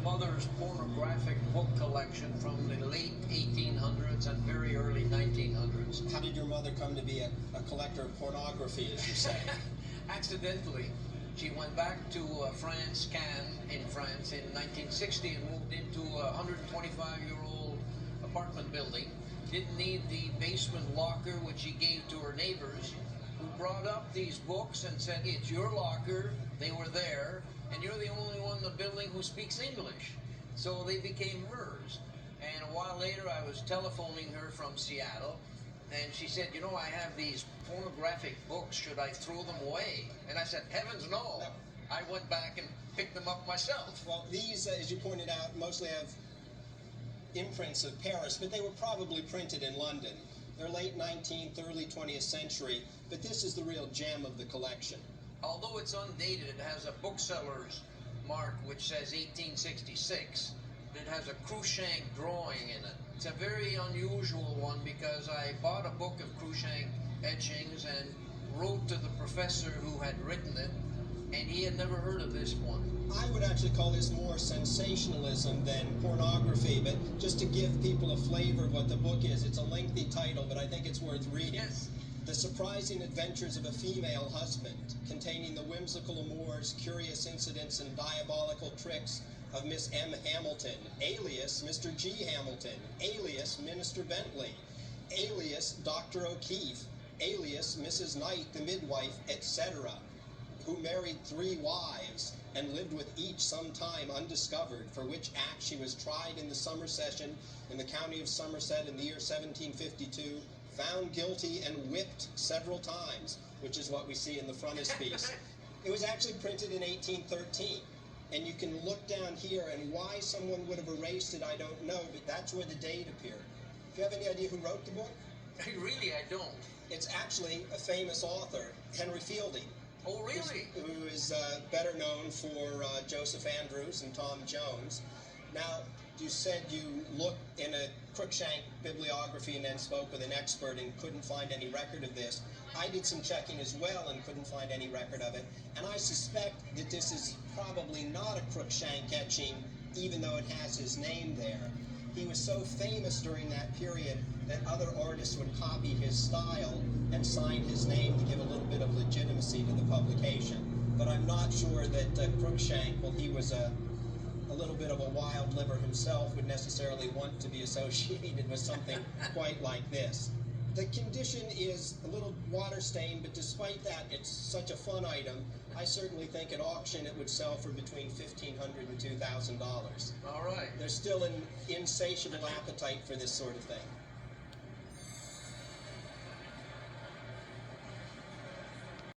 mother's pornographic book collection from the late 1800s and very early 1900s. How did your mother come to be a collector of pornography, as you say? Accidentally. She went back to France, Cannes, in France, in 1960 and moved into a 125-year-old apartment building. Didn't need the basement locker, which she gave to her neighbors, who brought up these books and said, it's your locker, they were there, and you're the only one in the building who speaks English. So they became hers. And a while later, I was telephoning her from Seattle, and she said, you know, I have these pornographic books, should I throw them away? And I said, heavens no. I went back and picked them up myself. Well, these, as you pointed out, mostly have imprints of Paris, but they were probably printed in London. They're late 19th, early 20th century, but this is the real gem of the collection. Although it's undated, it has a bookseller's mark which says 1866. It has a Cruikshank drawing in it. It's a very unusual one because I bought a book of Cruikshank etchings and wrote to the professor who had written it, and he had never heard of this one. I would actually call this more sensationalism than pornography, but just to give people a flavor of what the book is, it's a lengthy title, but I think it's worth reading. Yes. The Surprising Adventures of a Female Husband, containing the whimsical amours, curious incidents, and diabolical tricks of Miss M. Hamilton, alias Mr. G. Hamilton, alias Minister Bentley, alias Dr. O'Keefe, alias Mrs. Knight, the midwife, etc., who married 3 wives and lived with each some time undiscovered, for which act she was tried in the summer session in the county of Somerset in the year 1752, found guilty and whipped several times, which is what we see in the frontispiece. It was actually printed in 1813, and you can look down here, and why someone would have erased it, I don't know, but that's where the date appeared. Do you have any idea who wrote the book? Really, I don't. It's actually a famous author, Henry Fielding. Oh, really? Who is better known for Joseph Andrews and Tom Jones. Now, you said you looked in a Cruikshank bibliography and then spoke with an expert and couldn't find any record of this. I did some checking as well and couldn't find any record of it. And I suspect that this is probably not a Cruikshank etching, even though it has his name there. He was so famous during that period that other artists would copy his style and sign his name to give a little bit of legitimacy to the publication. But I'm not sure that Cruikshank, well, he was a little bit of a wild liver himself, would necessarily want to be associated with something quite like this. The condition is a little water stained, but despite that, it's such a fun item. I certainly think at auction it would sell for between $1,500 and $2,000. All right. There's still an insatiable appetite for this sort of thing.